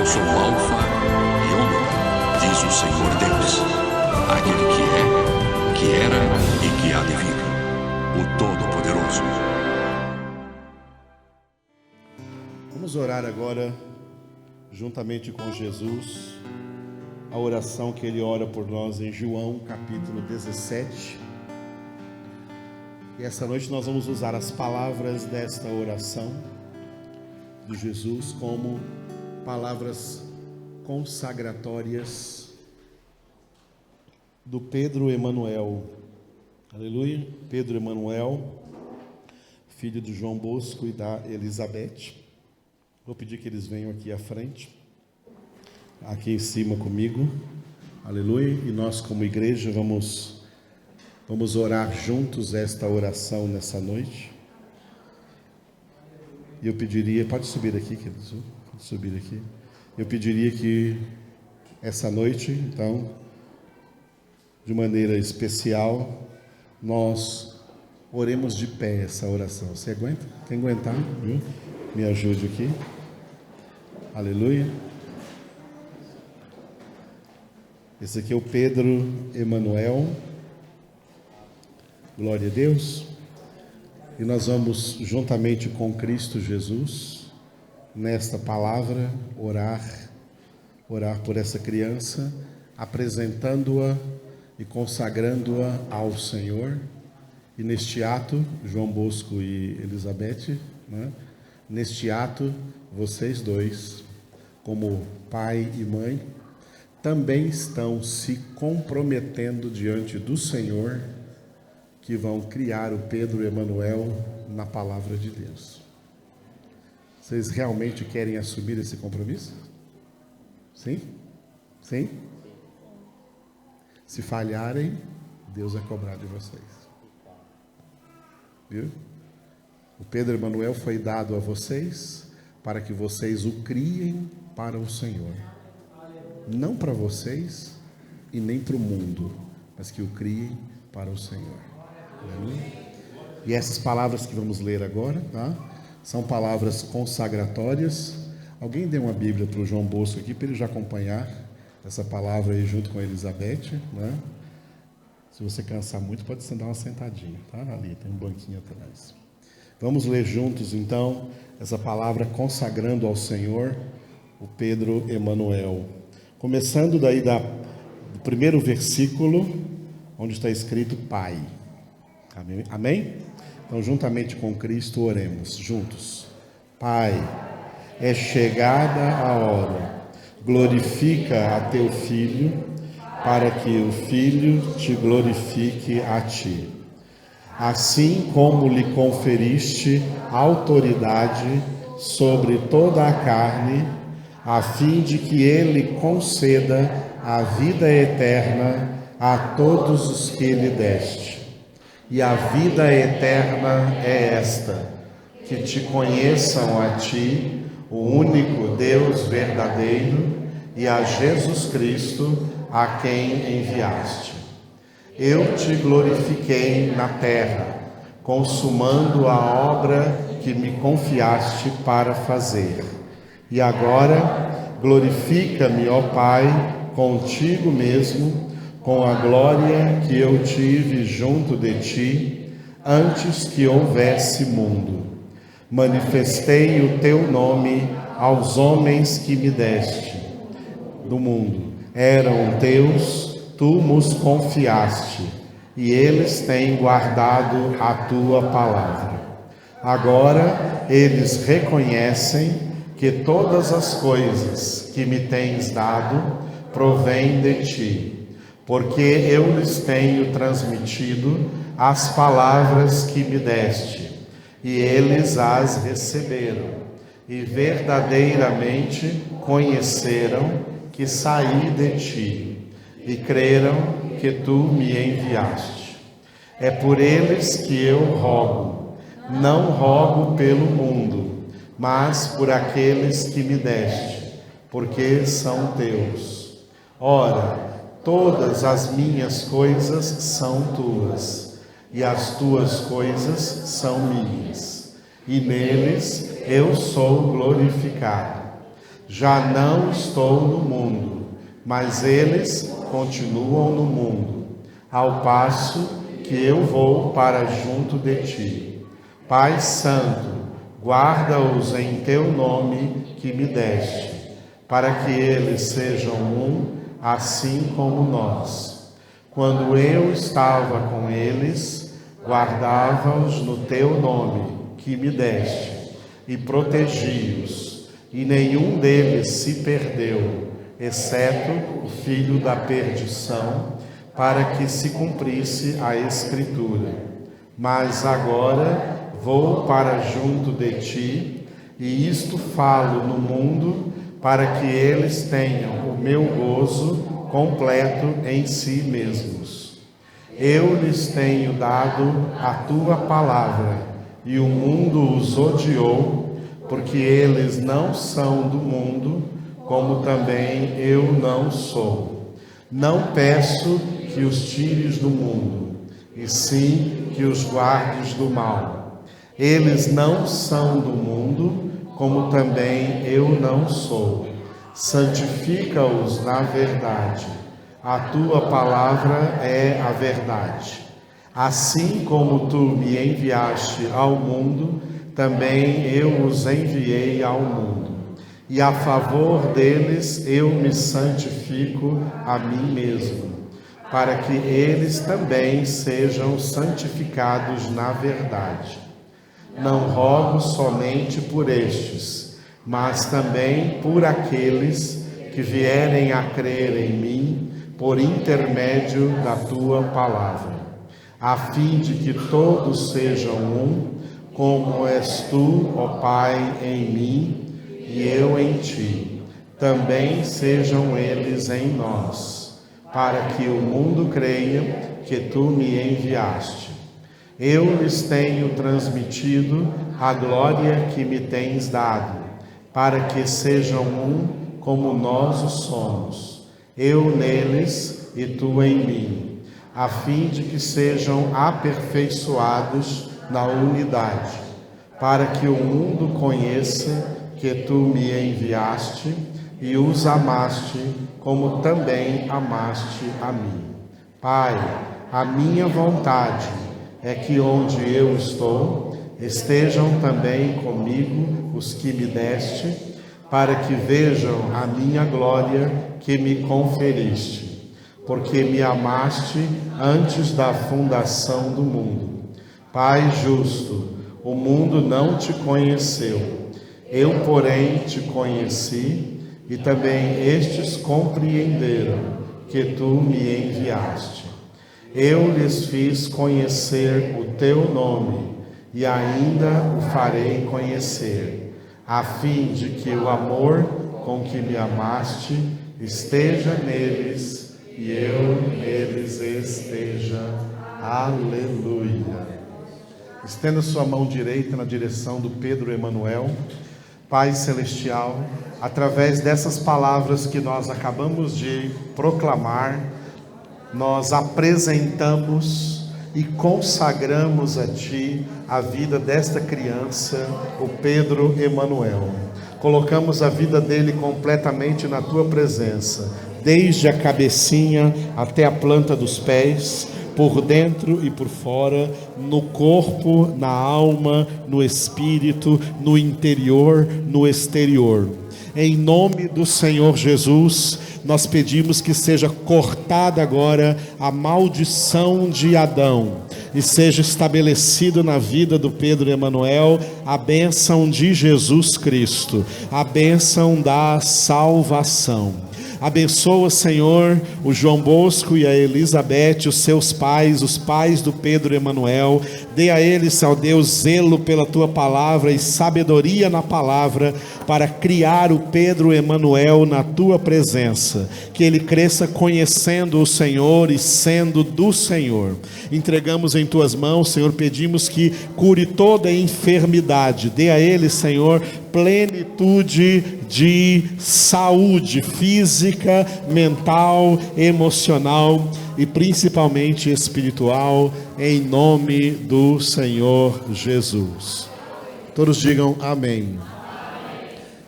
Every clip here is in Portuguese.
sou o Alfa e Ômega, diz o Senhor Deus, aquele que é, que era e que há de vir, o Todo-Poderoso. Vamos orar agora, juntamente com Jesus, a oração que ele ora por nós em João, capítulo 17. E essa noite nós vamos usar as palavras desta oração de Jesus como palavras consagratórias do Pedro Emanuel. Aleluia. Pedro Emanuel, filho de João Bosco e da Elizabeth. Vou pedir que eles venham aqui à frente, aqui em cima comigo. Aleluia. E nós, como igreja, vamos orar juntos esta oração nessa noite. E eu pediria, pode subir aqui, queridos, pode subir aqui. Eu pediria que essa noite, então, de maneira especial, nós oremos de pé essa oração. Você aguenta? Quem aguentar, viu? Me ajude aqui. Aleluia. Esse aqui é o Pedro Emanuel. Glória a Deus. E nós vamos, juntamente com Cristo Jesus, nesta palavra, orar por essa criança, apresentando-a e consagrando-a ao Senhor. E neste ato, João Bosco e Elizabeth, né? Neste ato, vocês dois, como pai e mãe, também estão se comprometendo diante do Senhor, que vão criar o Pedro Emanuel na palavra de Deus. Vocês realmente querem assumir esse compromisso? Sim? Sim? Se falharem, Deus vai cobrar de vocês. Viu? O Pedro Emanuel foi dado a vocês para que vocês o criem para o Senhor. Não para vocês e nem para o mundo, mas que o criem para o Senhor. E essas palavras que vamos ler agora, tá? São palavras consagratórias. Alguém dê uma Bíblia para o João Bosco aqui, para ele já acompanhar essa palavra aí junto com a Elizabeth, né? Se você cansar muito, pode dar uma sentadinha, tá? Ali tem um banquinho atrás. Vamos ler juntos então essa palavra consagrando ao Senhor o Pedro Emanuel. Começando daí do primeiro versículo, onde está escrito Pai. Amém? Amém? Então, juntamente com Cristo, oremos juntos. Pai, é chegada a hora. Glorifica a teu Filho, para que o Filho te glorifique a ti. Assim como lhe conferiste autoridade sobre toda a carne, a fim de que ele conceda a vida eterna a todos os que lhe deste. E a vida eterna é esta, que te conheçam a ti, o único Deus verdadeiro, e a Jesus Cristo, a quem enviaste. Eu te glorifiquei na terra, consumando a obra que me confiaste para fazer. E agora, glorifica-me, ó Pai, contigo mesmo, com a glória que eu tive junto de ti, antes que houvesse mundo. Manifestei o teu nome aos homens que me deste do mundo. Eram teus, tu nos confiaste, e eles têm guardado a tua palavra. Agora eles reconhecem que todas as coisas que me tens dado provêm de ti, porque eu lhes tenho transmitido as palavras que me deste, e eles as receberam, e verdadeiramente conheceram que saí de ti, e creram que tu me enviaste. É por eles que eu rogo, não rogo pelo mundo, mas por aqueles que me deste, porque são teus. Ora, todas as minhas coisas são tuas, e as tuas coisas são minhas, e neles eu sou glorificado. Já não estou no mundo, mas eles continuam no mundo, ao passo que eu vou para junto de ti. Pai Santo, guarda-os em teu nome que me deste, para que eles sejam um, assim como nós. Quando eu estava com eles, guardava-os no teu nome que me deste, e protegi-os, e nenhum deles se perdeu, exceto o filho da perdição, para que se cumprisse a Escritura. Mas agora vou para junto de ti, e isto falo no mundo, para que eles tenham o meu gozo completo em si mesmos. Eu lhes tenho dado a tua palavra, e o mundo os odiou, porque eles não são do mundo, como também eu não sou. Não peço que os tires do mundo, e sim que os guardes do mal. Eles não são do mundo, como também eu não sou. Santifica-os na verdade. A tua palavra é a verdade. Assim como tu me enviaste ao mundo, também eu os enviei ao mundo. E a favor deles eu me santifico a mim mesmo, para que eles também sejam santificados na verdade. Não rogo somente por estes, mas também por aqueles que vierem a crer em mim por intermédio da tua palavra, a fim de que todos sejam um, como és tu, ó Pai, em mim e eu em ti. Também sejam eles em nós, para que o mundo creia que tu me enviaste. Eu lhes tenho transmitido a glória que me tens dado, para que sejam um como nós o somos, eu neles e tu em mim, a fim de que sejam aperfeiçoados na unidade, para que o mundo conheça que tu me enviaste e os amaste, como também amaste a mim. Pai, a minha vontade é que onde eu estou, estejam também comigo os que me deste, para que vejam a minha glória que me conferiste, porque me amaste antes da fundação do mundo. Pai justo, o mundo não te conheceu, eu, porém, te conheci, e também estes compreenderam que tu me enviaste. Eu lhes fiz conhecer o teu nome, e ainda o farei conhecer, a fim de que o amor com que me amaste esteja neles, e eu neles esteja. Aleluia. Estenda sua mão direita na direção do Pedro Emanuel. Pai Celestial, através dessas palavras que nós acabamos de proclamar, nós apresentamos e consagramos a Ti a vida desta criança, o Pedro Emanuel. Colocamos a vida dele completamente na Tua presença, desde a cabecinha até a planta dos pés, por dentro e por fora, no corpo, na alma, no espírito, no interior, no exterior. Em nome do Senhor Jesus, nós pedimos que seja cortada agora a maldição de Adão e seja estabelecido na vida do Pedro Emanuel a bênção de Jesus Cristo, a bênção da salvação. Abençoa, Senhor, o João Bosco e a Elizabeth, os seus pais, os pais do Pedro Emanuel. Dê a eles, ó Deus, zelo pela Tua palavra e sabedoria na palavra para criar o Pedro Emanuel na Tua presença. Que ele cresça conhecendo o Senhor e sendo do Senhor. Entregamos em Tuas mãos, Senhor, pedimos que cure toda enfermidade. Dê a ele, Senhor, plenitude de saúde física, mental, emocional e principalmente espiritual, em nome do Senhor Jesus. Todos digam amém.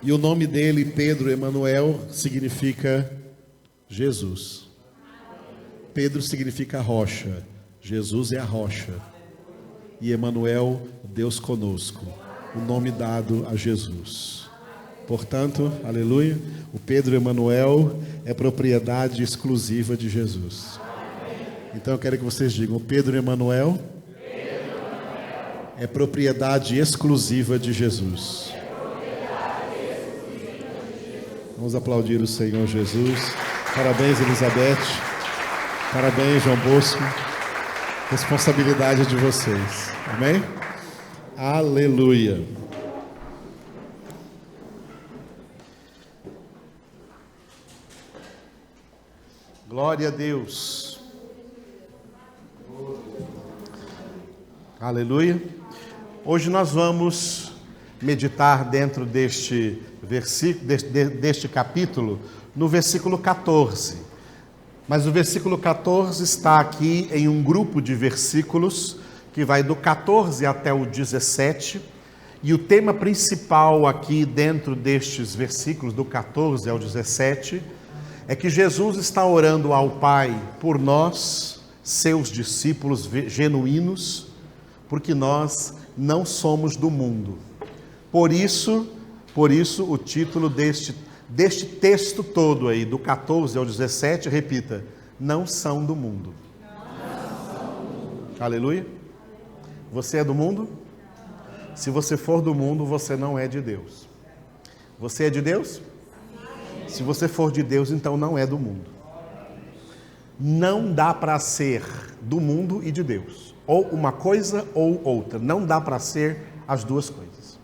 E o nome dele, Pedro Emanuel, significa Jesus. Pedro significa rocha. Jesus é a rocha. E Emanuel, Deus conosco. O nome dado a Jesus. Portanto, aleluia, o Pedro Emanuel é propriedade exclusiva de Jesus. Então eu quero que vocês digam, o Pedro Emanuel é propriedade exclusiva de Jesus. Vamos aplaudir o Senhor Jesus. Parabéns, Elizabeth. Parabéns, João Bosco. Responsabilidade de vocês. Amém? Aleluia. Glória a Deus. Aleluia. Hoje nós vamos meditar dentro deste versículo, deste capítulo, no versículo 14. Mas o versículo 14 está aqui em um grupo de versículos que vai do 14 até o 17. E o tema principal aqui dentro destes versículos, do 14 ao 17, é que Jesus está orando ao Pai por nós, seus discípulos genuínos, porque nós não somos do mundo. Por isso o título deste texto todo aí, do 14 ao 17, repita, não são do mundo. Aleluia. Você é do mundo? Se você for do mundo, você não é de Deus. Você é de Deus? Se você for de Deus, então não é do mundo. Não dá para ser do mundo e de Deus. Ou uma coisa ou outra. Não dá para ser as duas coisas.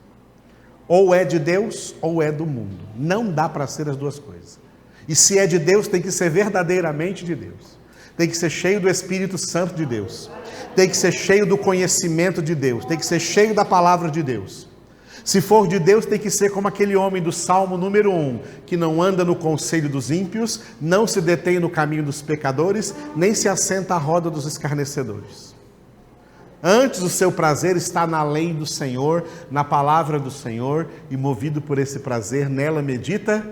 Ou é de Deus ou é do mundo. Não dá para ser as duas coisas. E se é de Deus, tem que ser verdadeiramente de Deus. Tem que ser cheio do Espírito Santo de Deus. Tem que ser cheio do conhecimento de Deus. Tem que ser cheio da palavra de Deus. Se for de Deus, tem que ser como aquele homem do Salmo número 1, que não anda no conselho dos ímpios, não se detém no caminho dos pecadores, nem se assenta à roda dos escarnecedores. Antes o seu prazer está na lei do Senhor, na palavra do Senhor, e movido por esse prazer, nela medita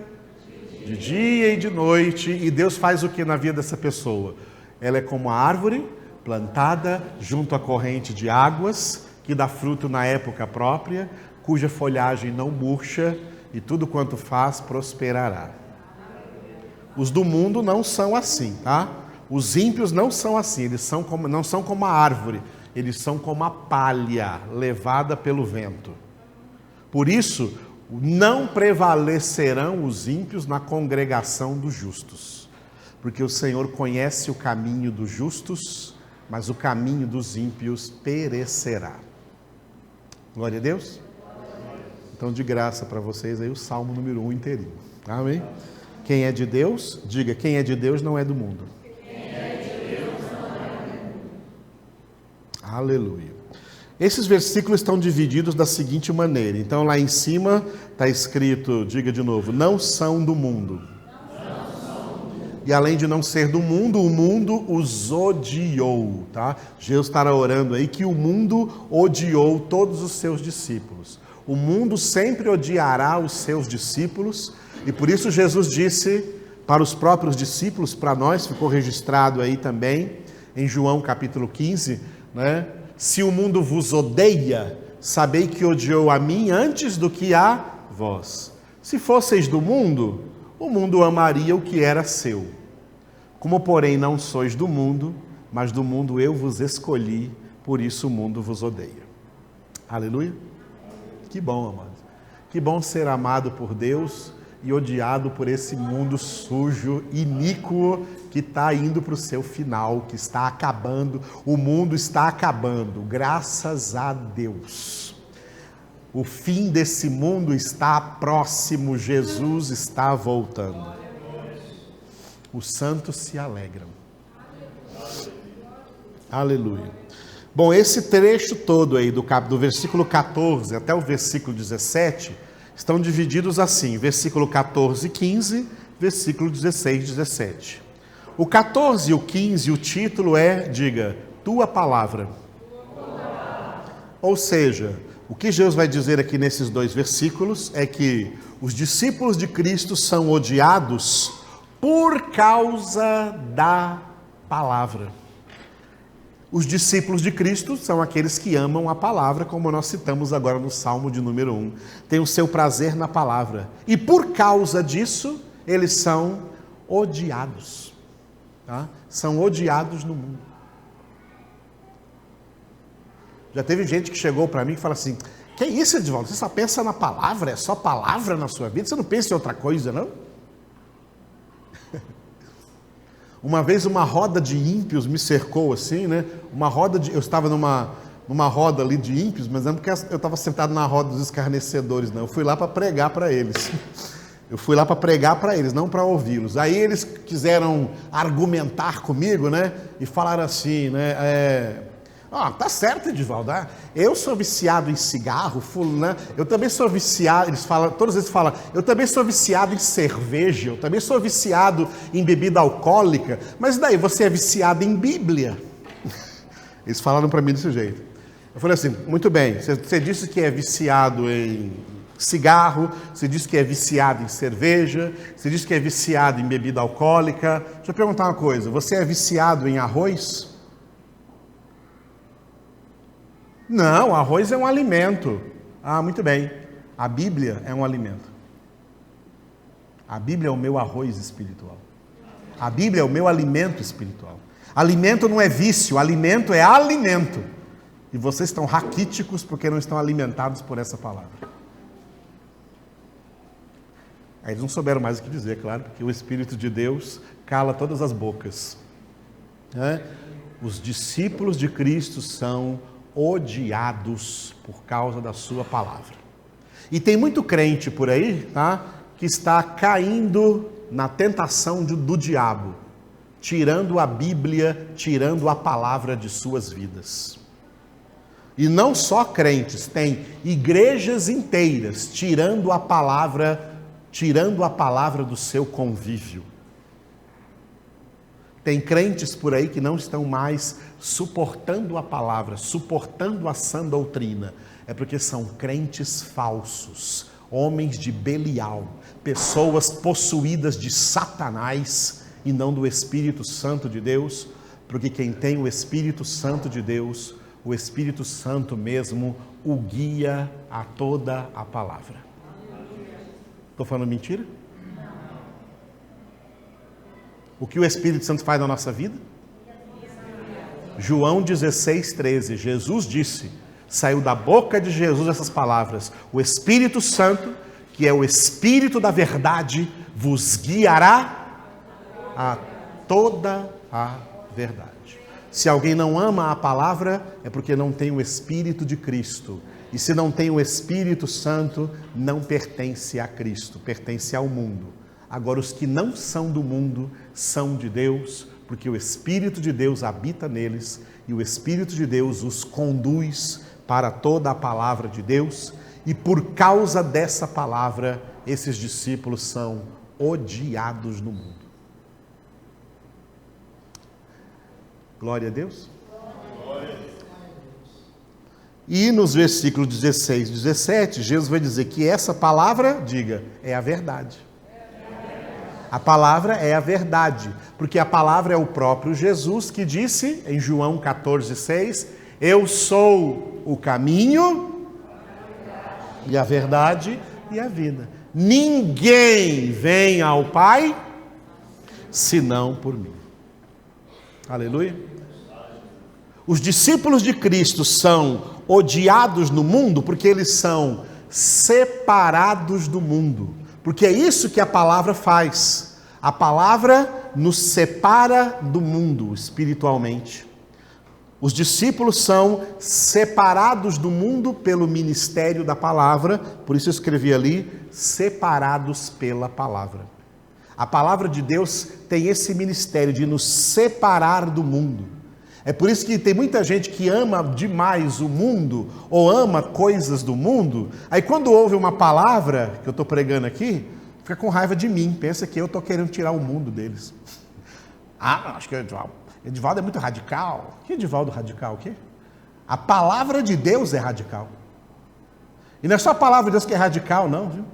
de dia e de noite. E Deus faz o que na vida dessa pessoa? Ela é como a árvore plantada junto à corrente de águas, que dá fruto na época própria, cuja folhagem não murcha, e tudo quanto faz prosperará. Os do mundo não são assim, tá? Os ímpios não são assim, eles não são como a árvore, eles são como a palha levada pelo vento. Por isso, não prevalecerão os ímpios na congregação dos justos, porque o Senhor conhece o caminho dos justos, mas o caminho dos ímpios perecerá. Glória a Deus. Então, de graça para vocês aí o Salmo número 1 inteirinho. Amém? Quem é de Deus, diga, quem é de Deus não é do mundo. Quem é de Deus não é do mundo. Aleluia. Esses versículos estão divididos da seguinte maneira. Então, lá em cima está escrito, diga de novo, não são do mundo. E além de não ser do mundo, o mundo os odiou, tá? Jesus estará orando aí que o mundo odiou todos os seus discípulos. O mundo sempre odiará os seus discípulos, e por isso Jesus disse para os próprios discípulos, para nós, ficou registrado aí também, em João capítulo 15, né? Se o mundo vos odeia, sabei que odiou a mim antes do que a vós. Se fosseis do mundo, o mundo amaria o que era seu. Como, porém, não sois do mundo, mas do mundo eu vos escolhi, por isso o mundo vos odeia. Aleluia. Que bom, amados. Que bom ser amado por Deus e odiado por esse mundo sujo, iníquo, que está indo para o seu final, que está acabando. O mundo está acabando, graças a Deus. O fim desse mundo está próximo, Jesus está voltando. Os santos se alegram. Aleluia. Bom, esse trecho todo aí do versículo 14 até o versículo 17 estão divididos assim, versículo 14 e 15, versículo 16 e 17. O 14 e o 15, o título é, diga, Tua Palavra. Ou seja, O que Jesus vai dizer aqui nesses 2 versículos é que os discípulos de Cristo são odiados por causa da palavra. Os discípulos de Cristo são aqueles que amam a palavra, como nós citamos agora no Salmo de número 1. Tem o seu prazer na palavra. E por causa disso, eles são odiados. Tá? São odiados no mundo. Já teve gente que chegou para mim e fala assim: que isso, Edivaldo? Você só pensa na palavra? É só palavra na sua vida? Você não pensa em outra coisa, não? Uma vez uma roda de ímpios me cercou assim, né? Eu estava numa roda ali de ímpios, mas não porque eu estava sentado na roda dos escarnecedores, não. Eu fui lá para pregar para eles. Eu fui lá para pregar para eles, não para ouvi-los. Aí eles quiseram argumentar comigo, né? E falaram assim, né? Tá certo, Edivaldo. Eu sou viciado em cigarro, né? Eu também sou viciado, todos eles falam, eu também sou viciado em cerveja, eu também sou viciado em bebida alcoólica, mas daí você é viciado em Bíblia. Eles falaram para mim desse jeito. Eu falei assim, muito bem, você disse que é viciado em cigarro, você disse que é viciado em cerveja, você disse que é viciado em bebida alcoólica. Deixa eu perguntar uma coisa, você é viciado em arroz? Não, arroz é um alimento. Muito bem. A Bíblia é um alimento. A Bíblia é o meu arroz espiritual. A Bíblia é o meu alimento espiritual. Alimento não é vício, alimento é alimento. E vocês estão raquíticos porque não estão alimentados por essa palavra. Aí eles não souberam mais o que dizer, claro, porque o Espírito de Deus cala todas as bocas. Os discípulos de Cristo são odiados por causa da sua palavra. E tem muito crente por aí, tá, que está caindo na tentação do diabo, tirando a Bíblia, tirando a palavra de suas vidas. E não só crentes, tem igrejas inteiras tirando a palavra do seu convívio. Tem crentes por aí que não estão mais suportando a palavra, suportando a sã doutrina. É porque são crentes falsos, homens de Belial, pessoas possuídas de Satanás e não do Espírito Santo de Deus, porque quem tem o Espírito Santo de Deus, o Espírito Santo mesmo o guia a toda a palavra. Estou falando mentira? O que o Espírito Santo faz na nossa vida? João 16:13, Jesus disse, saiu da boca de Jesus essas palavras: o Espírito Santo, que é o Espírito da verdade, vos guiará a toda a verdade. Se alguém não ama a palavra, é porque não tem o Espírito de Cristo. E se não tem o Espírito Santo, não pertence a Cristo, pertence ao mundo. Agora, os que não são do mundo são de Deus, porque o Espírito de Deus habita neles e o Espírito de Deus os conduz para toda a palavra de Deus. E por causa dessa palavra, esses discípulos são odiados no mundo. Glória a Deus. E nos versículos 16 e 17, Jesus vai dizer que essa palavra, diga, é a verdade. A palavra é a verdade, porque a palavra é o próprio Jesus que disse em João 14:6, eu sou o caminho e a verdade e a vida. Ninguém vem ao Pai senão por mim. Aleluia. Os discípulos de Cristo são odiados no mundo porque eles são separados do mundo. Porque é isso que a palavra faz. A palavra nos separa do mundo espiritualmente. Os discípulos são separados do mundo pelo ministério da palavra, por isso eu escrevi ali, separados pela palavra. A palavra de Deus tem esse ministério de nos separar do mundo. É por isso que tem muita gente que ama demais o mundo, ou ama coisas do mundo, aí quando ouve uma palavra que eu estou pregando aqui, fica com raiva de mim, pensa que eu estou querendo tirar o mundo deles. Acho que Edivaldo é muito radical. Que Edivaldo radical, o quê? A palavra de Deus é radical. E não é só a palavra de Deus que é radical, não, viu?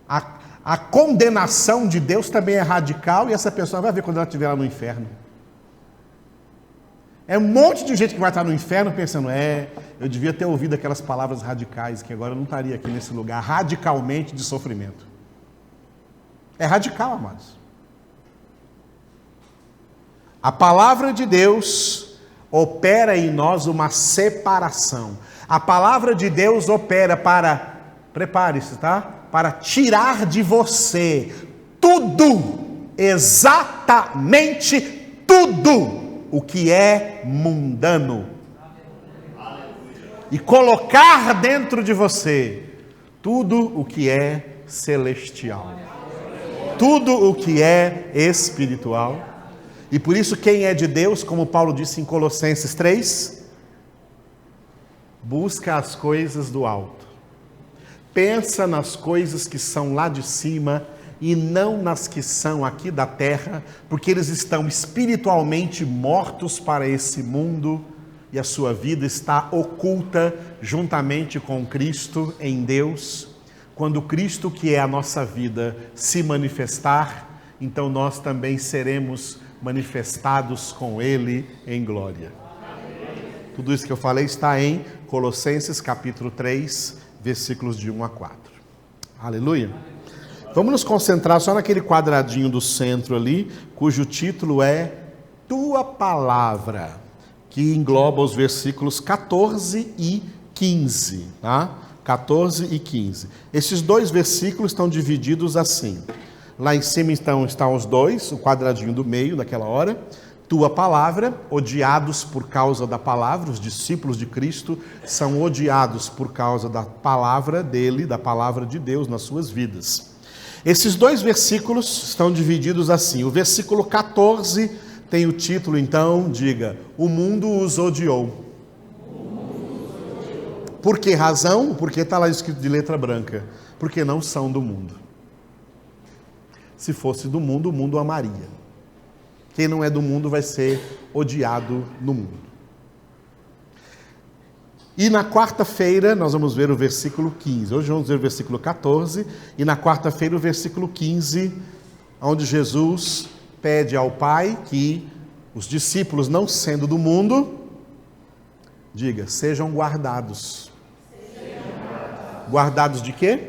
A condenação de Deus também é radical e essa pessoa vai ver quando ela estiver lá no inferno. É um monte de gente que vai estar no inferno pensando, eu devia ter ouvido aquelas palavras radicais, que agora eu não estaria aqui nesse lugar radicalmente de sofrimento. É radical, amados. A palavra de Deus opera em nós uma separação. A palavra de Deus opera para, prepare-se, tá? Para tirar de você tudo, exatamente tudo o que é mundano. E colocar dentro de você tudo o que é celestial. Tudo o que é espiritual. E por isso quem é de Deus, como Paulo disse em Colossenses 3, busca as coisas do alto. Pensa nas coisas que são lá de cima e não nas que são aqui da terra, porque eles estão espiritualmente mortos para esse mundo e a sua vida está oculta juntamente com Cristo em Deus. Quando Cristo, que é a nossa vida, se manifestar, então nós também seremos manifestados com Ele em glória. Tudo isso que eu falei está em Colossenses capítulo 3, versículos de 1 a 4. Aleluia. Vamos nos concentrar só naquele quadradinho do centro ali, cujo título é Tua Palavra, que engloba os versículos 14 e 15, tá? 14 e 15. Esses dois versículos estão divididos assim. Lá em cima estão os dois, o quadradinho do meio daquela hora. Tua palavra, odiados por causa da palavra, os discípulos de Cristo são odiados por causa da palavra dele, da palavra de Deus nas suas vidas. Esses dois versículos estão divididos assim. O versículo 14 tem o título, então, diga, o mundo os odiou. Por que razão? Porque está lá escrito de letra branca. Porque não são do mundo. Se fosse do mundo, o mundo amaria. Quem não é do mundo vai ser odiado no mundo. E na quarta-feira nós vamos ver o versículo 15. Hoje vamos ver o versículo 14 e na quarta-feira o versículo 15, onde Jesus pede ao Pai que os discípulos, não sendo do mundo, diga, sejam guardados. Guardados de quê?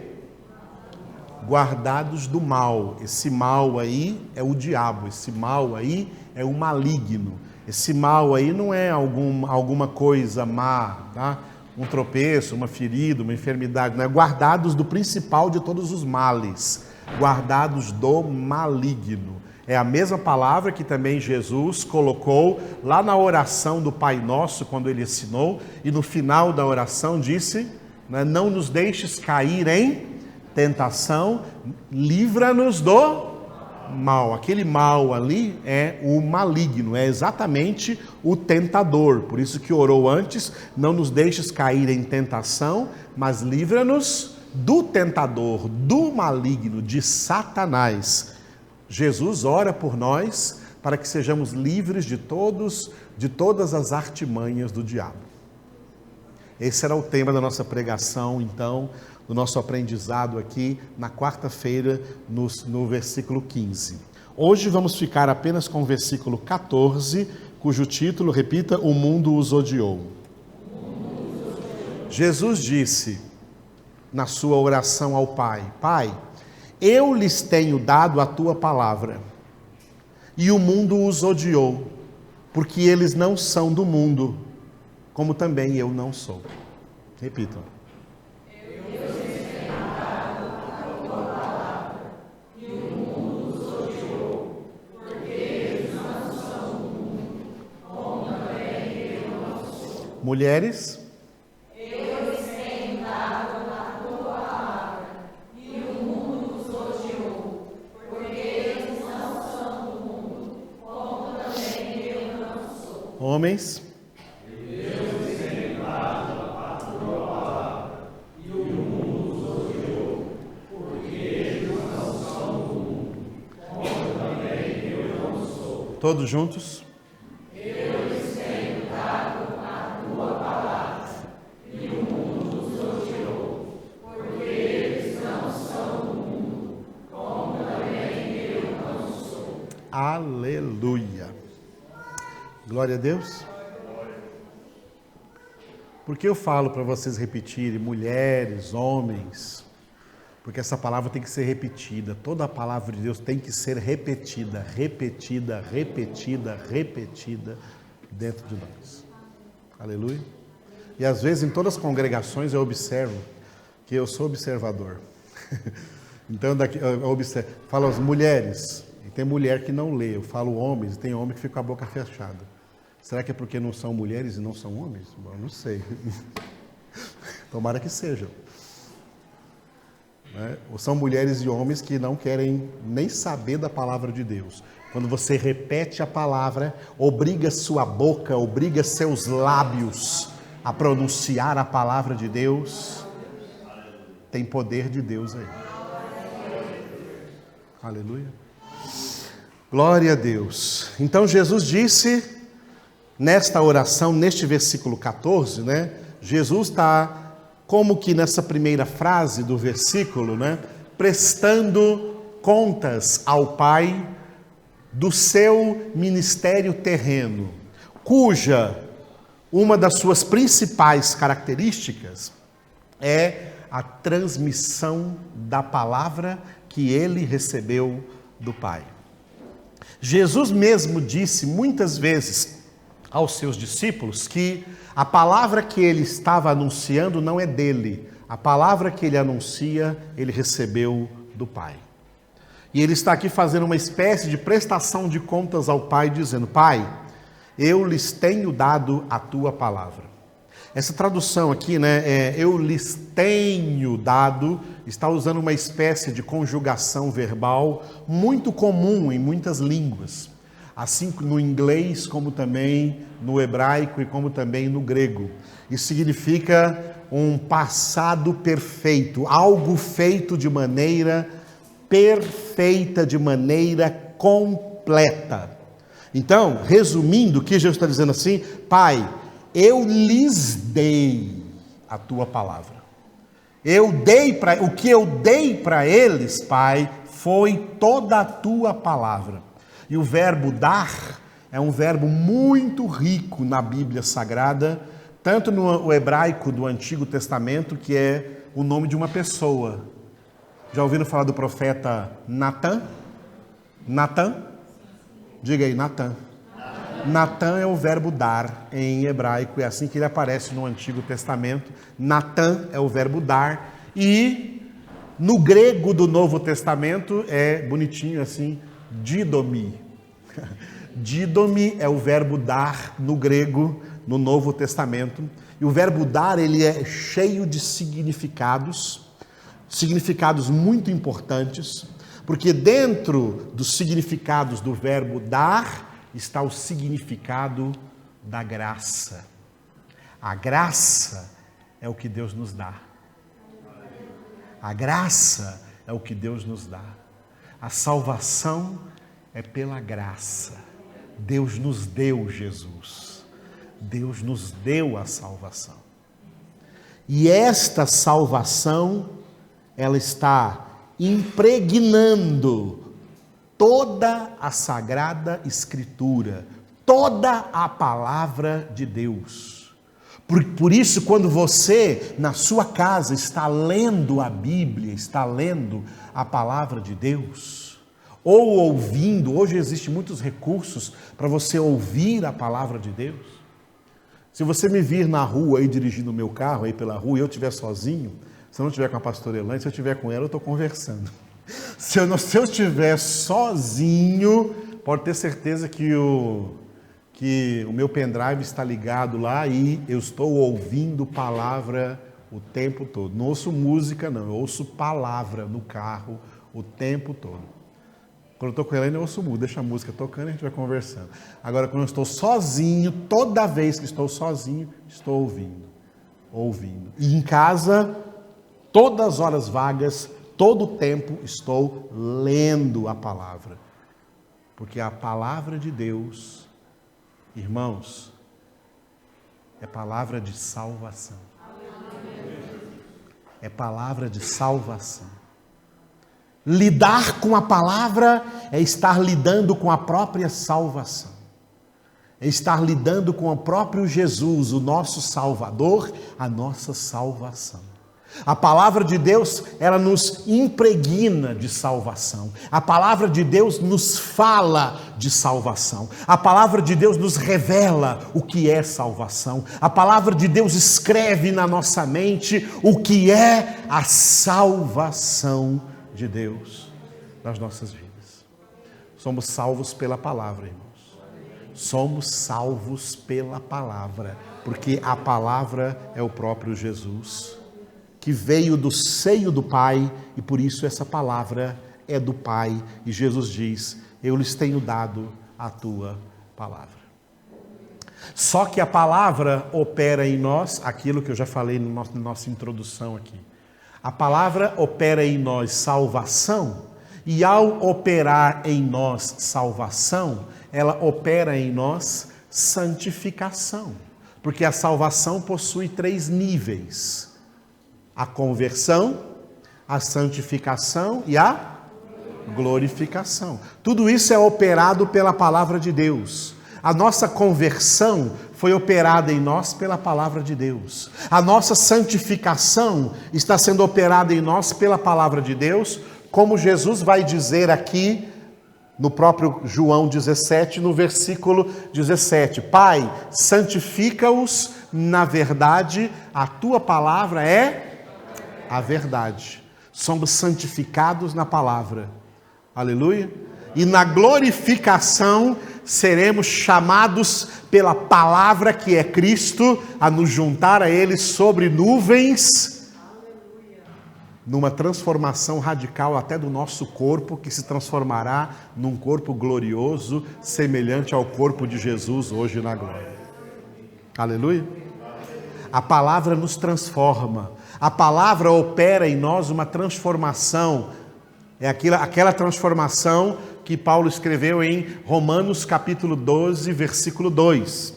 Guardados do mal. Esse mal aí é o diabo, esse mal aí é o maligno. Esse mal aí não é alguma coisa má, tá? Um tropeço, uma ferida, uma enfermidade, não é? Guardados do principal de todos os males, guardados do maligno. É a mesma palavra que também Jesus colocou lá na oração do Pai Nosso, quando ele ensinou, e no final da oração disse, né, não nos deixes cair em tentação, livra-nos do mal. Aquele mal ali é o maligno, é exatamente o tentador. Por isso que orou antes, não nos deixes cair em tentação, mas livra-nos do tentador, do maligno, de Satanás. Jesus ora por nós para que sejamos livres de todas as artimanhas do diabo. Esse era o tema da nossa pregação, então, do nosso aprendizado aqui na quarta-feira, no versículo 15. Hoje vamos ficar apenas com o versículo 14, cujo título, repita, o mundo os odiou. Jesus disse, na sua oração ao Pai, Pai, eu lhes tenho dado a tua palavra, e o mundo os odiou, porque eles não são do mundo, como também eu não sou. Repitam. Mulheres, eu lhes tenho dado a tua palavra, e o mundo os odiou, porque eles não são do mundo, como também eu não sou. Homens, eu lhes tenho dado a tua palavra, e o mundo os odiou, porque eles não são do mundo, como também eu não sou. Todos juntos? Aleluia. Glória a Deus. Por que eu falo para vocês repetirem, mulheres, homens? Porque essa palavra tem que ser repetida. Toda a palavra de Deus tem que ser repetida, repetida, repetida, repetida dentro de nós. Aleluia. E às vezes em todas as congregações eu observo que eu sou observador. Então eu observo, falo as mulheres, e tem mulher que não lê. Eu falo homens, e tem homem que fica com a boca fechada. Será que é porque não são mulheres e não são homens? Bom, não sei. Tomara que sejam. Né? Ou são mulheres e homens que não querem nem saber da palavra de Deus. Quando você repete a palavra, obriga sua boca, obriga seus lábios a pronunciar a palavra de Deus, tem poder de Deus aí. Aleluia. Glória a Deus. Então Jesus disse, nesta oração, neste versículo 14, né? Jesus está, como que nessa primeira frase do versículo, né? Prestando contas ao Pai do seu ministério terreno, cuja uma das suas principais características é a transmissão da palavra que ele recebeu do Pai. Jesus mesmo disse muitas vezes aos seus discípulos que a palavra que ele estava anunciando não é dele. A palavra que ele anuncia, ele recebeu do Pai. E ele está aqui fazendo uma espécie de prestação de contas ao Pai, dizendo: Pai, eu lhes tenho dado a tua palavra. Essa tradução aqui, né, eu lhes tenho dado, está usando uma espécie de conjugação verbal muito comum em muitas línguas. Assim no inglês, como também no hebraico e como também no grego. Isso significa um passado perfeito, algo feito de maneira perfeita, de maneira completa. Então, resumindo, o que Jesus está dizendo assim: Pai, eu lhes dei a tua palavra. O que eu dei para eles, Pai, foi toda a tua palavra. E o verbo dar é um verbo muito rico na Bíblia Sagrada, tanto no hebraico do Antigo Testamento, que é o nome de uma pessoa. Já ouviram falar do profeta Natã? Natã? Diga aí, Natã. Natã é o verbo dar em hebraico, é assim que ele aparece no Antigo Testamento. Natã é o verbo dar, e no grego do Novo Testamento é bonitinho assim, didomi. Didomi é o verbo dar no grego, no Novo Testamento. E o verbo dar, ele é cheio de significados muito importantes, porque dentro dos significados do verbo dar está o significado da graça. A graça é o que Deus nos dá. A graça é o que Deus nos dá. A salvação é pela graça. Deus nos deu Jesus. Deus nos deu a salvação. E esta salvação, ela está impregnando toda a Sagrada Escritura, toda a palavra de Deus. Por isso, quando você, na sua casa, está lendo a Bíblia, está lendo a palavra de Deus, ou ouvindo, hoje existem muitos recursos para você ouvir a palavra de Deus. Se você me vir na rua aí, dirigindo o meu carro aí pela rua, e eu estiver sozinho, se eu não estiver com a pastora Elaine, se eu estiver com ela, eu estou conversando. Se eu estiver sozinho, pode ter certeza que o meu pendrive está ligado lá e eu estou ouvindo palavra o tempo todo. Não ouço música, não. Eu ouço palavra no carro o tempo todo. Quando eu estou com a Elaine, eu ouço música. Deixa a música tocando e a gente vai conversando. Agora, quando eu estou sozinho, toda vez que estou sozinho, estou ouvindo. E em casa, todas as horas vagas, todo o tempo estou lendo a palavra. Porque a palavra de Deus, irmãos, é palavra de salvação. É palavra de salvação. Lidar com a palavra é estar lidando com a própria salvação. É estar lidando com o próprio Jesus, o nosso Salvador, a nossa salvação. A palavra de Deus, ela nos impregna de salvação. A palavra de Deus nos fala de salvação. A palavra de Deus nos revela o que é salvação. A palavra de Deus escreve na nossa mente o que é a salvação de Deus nas nossas vidas. Somos salvos pela palavra, irmãos. Somos salvos pela palavra, porque a palavra é o próprio Jesus, que veio do seio do Pai, e por isso essa palavra é do Pai. E Jesus diz: eu lhes tenho dado a tua palavra. Só que a palavra opera em nós, aquilo que eu já falei na nossa introdução aqui. A palavra opera em nós salvação, e ao operar em nós salvação, ela opera em nós santificação. Porque a salvação possui 3 níveis: a conversão, a santificação e a glorificação. Tudo isso é operado pela palavra de Deus. A nossa conversão foi operada em nós pela palavra de Deus. A nossa santificação está sendo operada em nós pela palavra de Deus, como Jesus vai dizer aqui no próprio João 17, no versículo 17. Pai, santifica-os na verdade, a tua palavra é a verdade. Somos santificados na palavra. Aleluia. E na glorificação seremos chamados pela palavra que é Cristo a nos juntar a Ele sobre nuvens, numa transformação radical até do nosso corpo, que se transformará num corpo glorioso, semelhante ao corpo de Jesus hoje na glória. Aleluia. A palavra nos transforma. A palavra opera em nós uma transformação. É aquela transformação que Paulo escreveu em Romanos capítulo 12, versículo 2.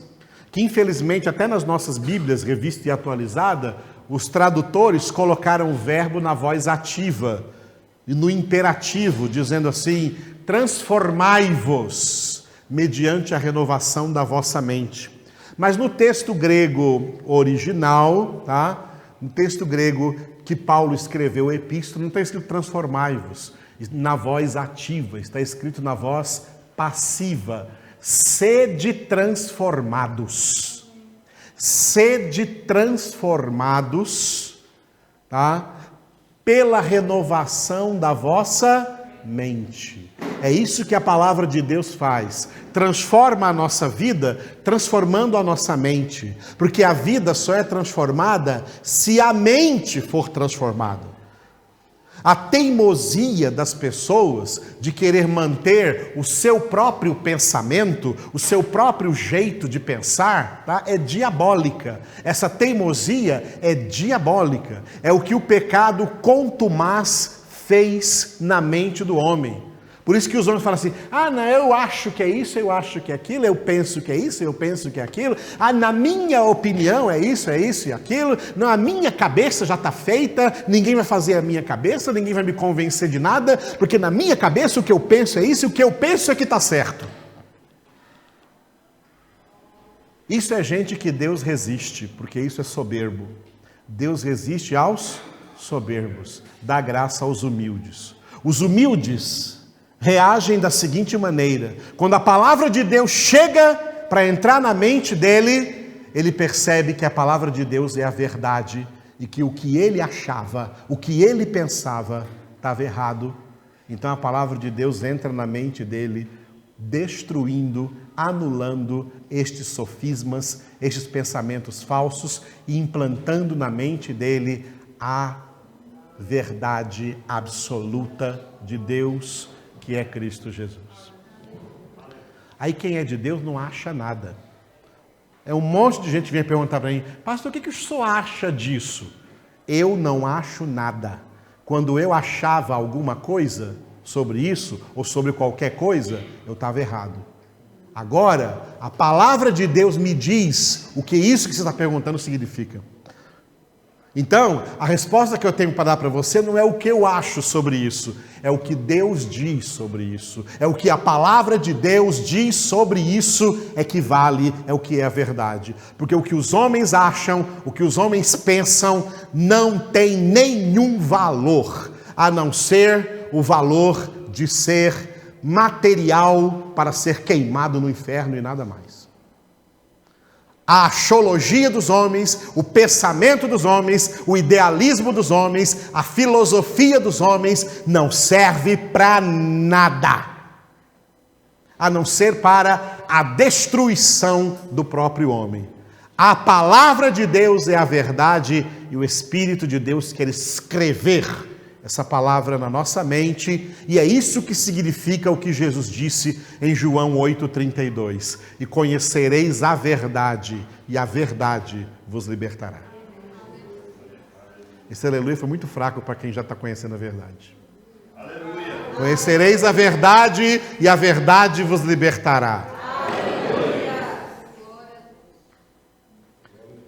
Que infelizmente até nas nossas Bíblias, revista e atualizada, os tradutores colocaram o verbo na voz ativa e no imperativo, dizendo assim: transformai-vos mediante a renovação da vossa mente. Mas no texto grego original, tá? No texto grego que Paulo escreveu, o epístola, não está escrito transformai-vos na voz ativa, está escrito na voz passiva. Sede transformados. Sede transformados, tá? Pela renovação da vossa mente. É isso que a palavra de Deus faz. Transforma a nossa vida, transformando a nossa mente. Porque a vida só é transformada se a mente for transformada. A teimosia das pessoas de querer manter o seu próprio pensamento, o seu próprio jeito de pensar, tá? É diabólica. Essa teimosia é diabólica. É o que o pecado contumaz fez na mente do homem. Por isso que os homens falam assim: ah, não, eu acho que é isso, eu acho que é aquilo, eu penso que é isso, eu penso que é aquilo, ah, na minha opinião é isso e aquilo, não, a minha cabeça já está feita, ninguém vai fazer a minha cabeça, ninguém vai me convencer de nada, porque na minha cabeça o que eu penso é isso, e o que eu penso é que está certo. Isso é gente que Deus resiste, porque isso é soberbo. Deus resiste aos soberbos, dá graça aos humildes. Os humildes reagem da seguinte maneira: quando a palavra de Deus chega para entrar na mente dele, ele percebe que a palavra de Deus é a verdade e que o que ele achava, o que ele pensava, estava errado. Então a palavra de Deus entra na mente dele, destruindo, anulando estes sofismas, estes pensamentos falsos e implantando na mente dele a verdade absoluta de Deus, que é Cristo Jesus. Aí quem é de Deus não acha nada. É um monte de gente que vem perguntar para mim: pastor, o que o senhor acha disso? Eu não acho nada. Quando eu achava alguma coisa sobre isso, ou sobre qualquer coisa, eu estava errado. Agora, a palavra de Deus me diz o que isso que você está perguntando significa. Então, a resposta que eu tenho para dar para você não é o que eu acho sobre isso, é o que Deus diz sobre isso, é o que a palavra de Deus diz sobre isso é que vale, é o que é a verdade. Porque o que os homens acham, o que os homens pensam, não tem nenhum valor, a não ser o valor de ser material para ser queimado no inferno e nada mais. A axiologia dos homens, o pensamento dos homens, o idealismo dos homens, a filosofia dos homens não serve para nada, a não ser para a destruição do próprio homem. A palavra de Deus é a verdade e o Espírito de Deus quer escrever essa palavra na nossa mente, e é isso que significa o que Jesus disse em João 8,32. E conhecereis a verdade, e a verdade vos libertará. Esse aleluia foi muito fraco para quem já está conhecendo a verdade. Aleluia. Conhecereis a verdade, e a verdade vos libertará.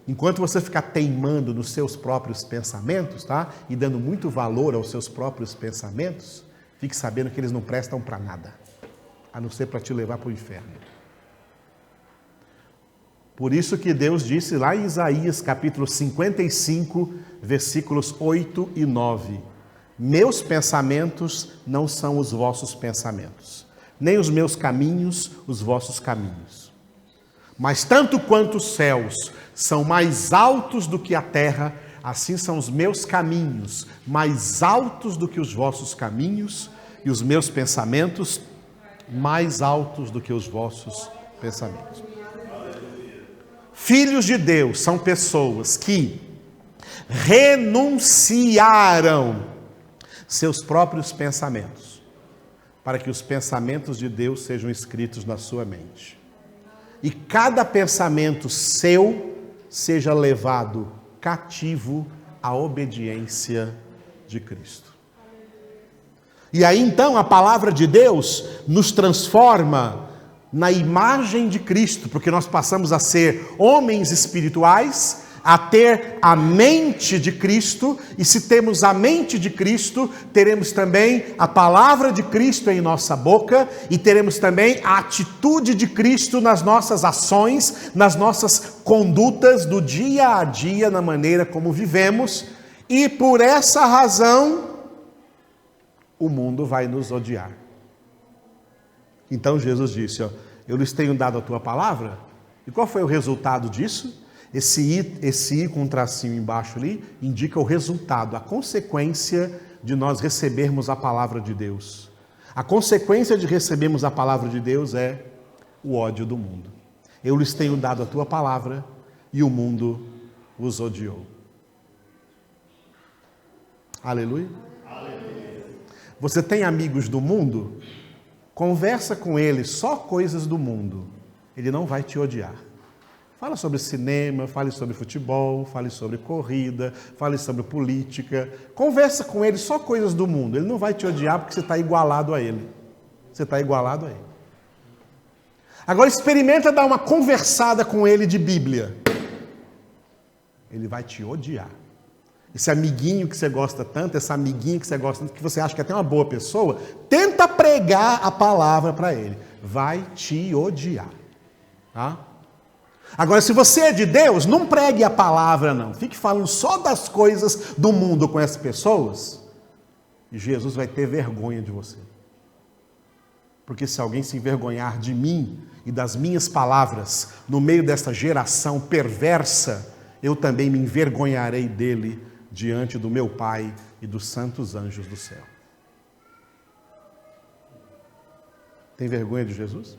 Enquanto você ficar teimando nos seus próprios pensamentos, tá? E dando muito valor aos seus próprios pensamentos, fique sabendo que eles não prestam para nada, a não ser para te levar para o inferno. Por isso que Deus disse lá em Isaías capítulo 55, versículos 8 e 9: meus pensamentos não são os vossos pensamentos, nem os meus caminhos os vossos caminhos. Mas tanto quanto os céus são mais altos do que a terra, assim são os meus caminhos mais altos do que os vossos caminhos, e os meus pensamentos mais altos do que os vossos pensamentos. Filhos de Deus são pessoas que renunciaram seus próprios pensamentos, para que os pensamentos de Deus sejam escritos na sua mente. E cada pensamento seu seja levado cativo à obediência de Cristo. E aí então a palavra de Deus nos transforma na imagem de Cristo, porque nós passamos a ser homens espirituais, a ter a mente de Cristo, e se temos a mente de Cristo, teremos também a palavra de Cristo em nossa boca, e teremos também a atitude de Cristo nas nossas ações, nas nossas condutas do dia a dia, na maneira como vivemos, e por essa razão, o mundo vai nos odiar. Então Jesus disse, ó, eu lhes tenho dado a tua palavra, e qual foi o resultado disso? Esse i com um tracinho embaixo ali, indica o resultado, a consequência de nós recebermos a palavra de Deus. A consequência de recebermos a palavra de Deus é o ódio do mundo. Eu lhes tenho dado a tua palavra e o mundo os odiou. Aleluia. Aleluia. Você tem amigos do mundo? Conversa com eles só coisas do mundo. Ele não vai te odiar. Fala sobre cinema, fale sobre futebol, fale sobre corrida, fale sobre política. Conversa com ele só coisas do mundo. Ele não vai te odiar porque você está igualado a ele. Você está igualado a ele. Agora experimenta dar uma conversada com ele de Bíblia. Ele vai te odiar. Esse amiguinho que você gosta tanto, essa amiguinha que você gosta tanto, que você acha que é até uma boa pessoa, tenta pregar a palavra para ele. Vai te odiar. Tá? Agora, se você é de Deus, não pregue a palavra, não. Fique falando só das coisas do mundo com essas pessoas. E Jesus vai ter vergonha de você. Porque se alguém se envergonhar de mim e das minhas palavras, no meio dessa geração perversa, eu também me envergonharei dele diante do meu Pai e dos santos anjos do céu. Tem vergonha de Jesus?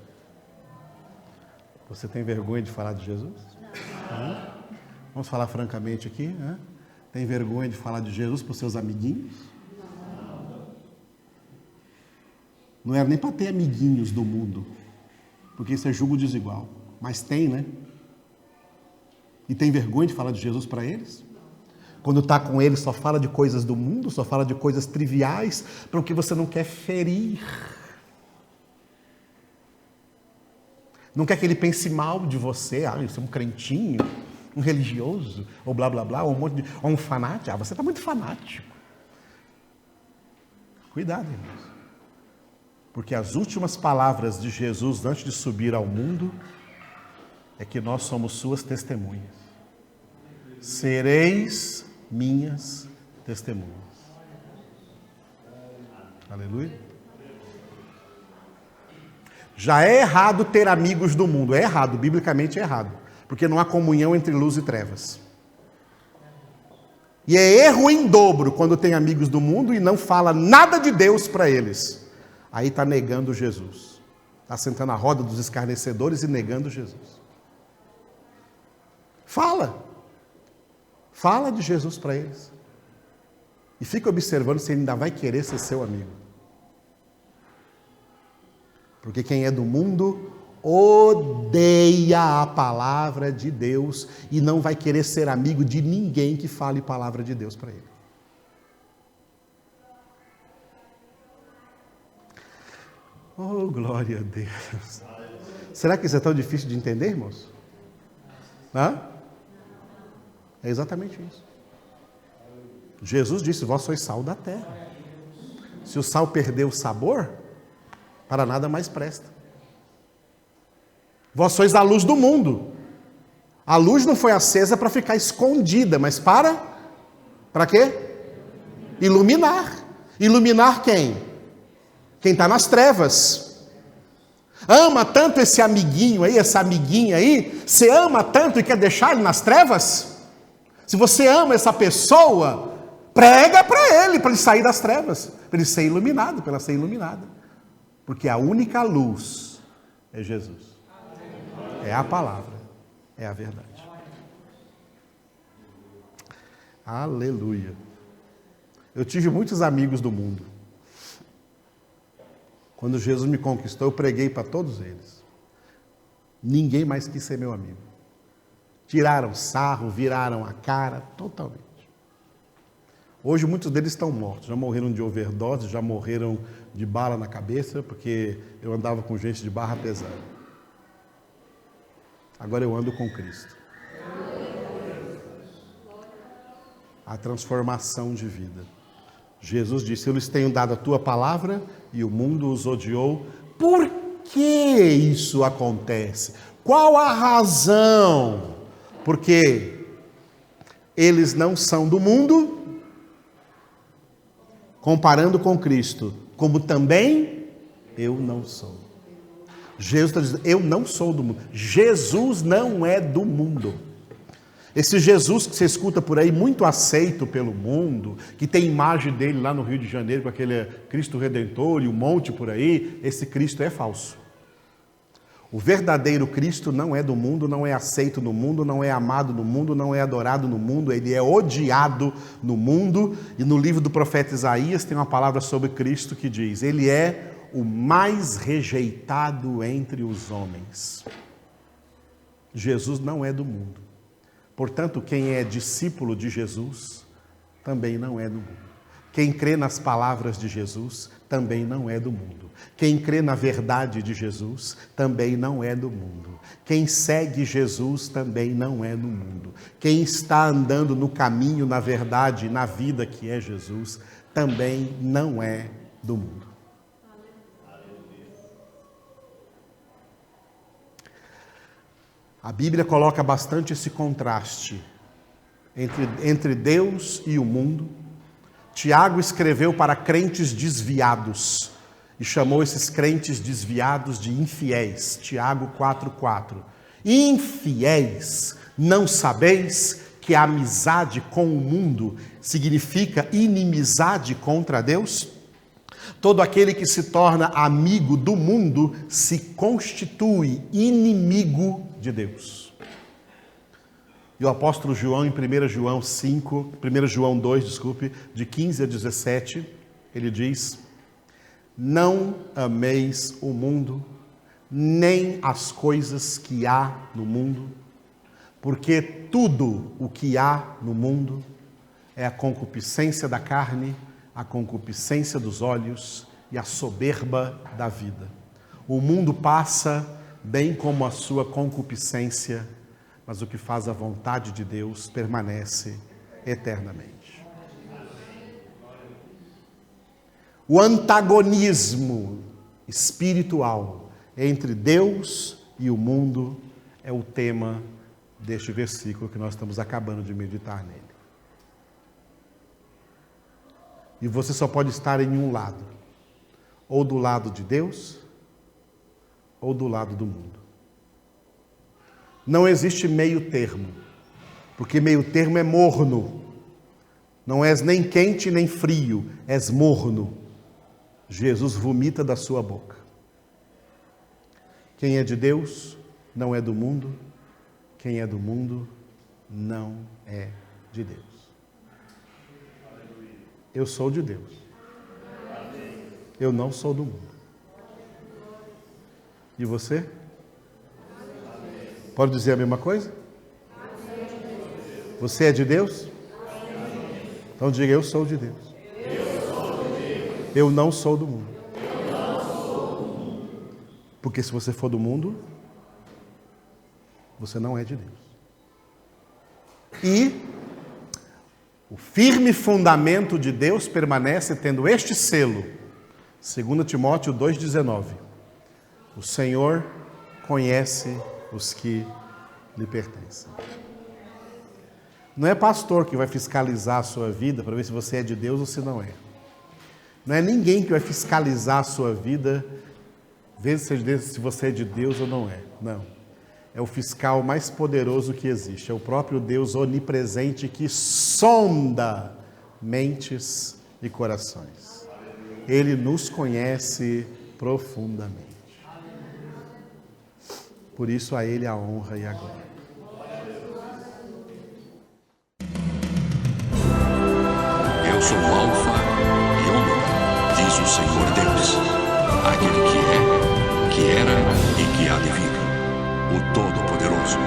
Você tem vergonha de falar de Jesus? Não. Vamos falar francamente aqui, né? Tem vergonha de falar de Jesus para os seus amiguinhos? Não era nem para ter amiguinhos do mundo, porque isso é julgo desigual. Mas tem, né? E tem vergonha de falar de Jesus para eles? Quando está com eles só fala de coisas do mundo, só fala de coisas triviais, para o que você não quer ferir. Não quer que ele pense mal de você, você é um crentinho, um religioso, ou blá blá blá, ou um fanático. Ah, você está muito fanático. Cuidado, irmãos. Porque as últimas palavras de Jesus antes de subir ao mundo é que nós somos suas testemunhas. Sereis minhas testemunhas. Aleluia. Já é errado ter amigos do mundo. É errado, biblicamente é errado. Porque não há comunhão entre luz e trevas. E é erro em dobro quando tem amigos do mundo e não fala nada de Deus para eles. Aí está negando Jesus. Está sentando à roda dos escarnecedores e negando Jesus. Fala. Fala de Jesus para eles. E fica observando se ele ainda vai querer ser seu amigo. Porque quem é do mundo odeia a palavra de Deus e não vai querer ser amigo de ninguém que fale palavra de Deus para ele. Oh, glória a Deus. Será que isso é tão difícil de entender, irmãos? Hã? É exatamente isso. Jesus disse, vós sois sal da terra. Se o sal perder o sabor, para nada mais presta. Vós sois a luz do mundo. A luz não foi acesa para ficar escondida, mas para quê? Iluminar. Iluminar quem? Quem está nas trevas. Ama tanto esse amiguinho aí, essa amiguinha aí? Você ama tanto e quer deixar ele nas trevas? Se você ama essa pessoa, prega para ele sair das trevas, para ele ser iluminado, para ela ser iluminada. Porque a única luz é Jesus. É a palavra, é a verdade. Aleluia. Eu tive muitos amigos do mundo. Quando Jesus me conquistou, eu preguei para todos eles. Ninguém mais quis ser meu amigo. Tiraram sarro, viraram a cara, totalmente. Hoje muitos deles estão mortos. Já morreram de overdose, já morreram de bala na cabeça, porque eu andava com gente de barra pesada. Agora eu ando com Cristo. A transformação de vida. Jesus disse, eu lhes tenho dado a tua palavra e o mundo os odiou. Por que isso acontece? Qual a razão? Porque eles não são do mundo, comparando com Cristo, como também eu não sou. Jesus está dizendo, eu não sou do mundo. Jesus não é do mundo. Esse Jesus que você escuta por aí, muito aceito pelo mundo, que tem imagem dele lá no Rio de Janeiro, com aquele Cristo Redentor e um monte por aí, esse Cristo é falso. O verdadeiro Cristo não é do mundo, não é aceito no mundo, não é amado no mundo, não é adorado no mundo, ele é odiado no mundo. E no livro do profeta Isaías tem uma palavra sobre Cristo que diz, ele é o mais rejeitado entre os homens. Jesus não é do mundo. Portanto, quem é discípulo de Jesus também não é do mundo. Quem crê nas palavras de Jesus também não é do mundo. Quem crê na verdade de Jesus também não é do mundo. Quem segue Jesus também não é do mundo. Quem está andando no caminho, na verdade, na vida que é Jesus, também não é do mundo. A Bíblia coloca bastante esse contraste entre Deus e o mundo. Tiago escreveu para crentes desviados e chamou esses crentes desviados de infiéis. Tiago 4,4. Infiéis, não sabeis que a amizade com o mundo significa inimizade contra Deus? Todo aquele que se torna amigo do mundo se constitui inimigo de Deus. E o apóstolo João, em 1 João 2, de 15 a 17, ele diz, não ameis o mundo, nem as coisas que há no mundo, porque tudo o que há no mundo é a concupiscência da carne, a concupiscência dos olhos e a soberba da vida. O mundo passa, bem como a sua concupiscência, mas o que faz a vontade de Deus permanece eternamente. O antagonismo espiritual entre Deus e o mundo é o tema deste versículo que nós estamos acabando de meditar nele. E você só pode estar em um lado, ou do lado de Deus, ou do lado do mundo. Não existe meio termo, porque meio termo é morno. Não és nem quente nem frio, és morno. Jesus vomita da sua boca. Quem é de Deus não é do mundo, quem é do mundo não é de Deus. Eu sou de Deus. Eu não sou do mundo. E você? Pode dizer a mesma coisa? Você é de Deus? Então diga, eu sou de Deus. Eu não sou do mundo. Porque se você for do mundo, você não é de Deus. E o firme fundamento de Deus permanece tendo este selo. 2 Timóteo 2,19. O Senhor conhece os que lhe pertencem. Não é pastor que vai fiscalizar a sua vida para ver se você é de Deus ou se não é. Não é ninguém que vai fiscalizar a sua vida, ver se você é de Deus ou não é. Não. É o fiscal mais poderoso que existe. É o próprio Deus onipresente que sonda mentes e corações. Ele nos conhece profundamente. Por isso a Ele a honra e a glória. Eu sou o Alfa e Ômega, diz o Senhor Deus, aquele que é, que era e que há de vir, o Todo-Poderoso.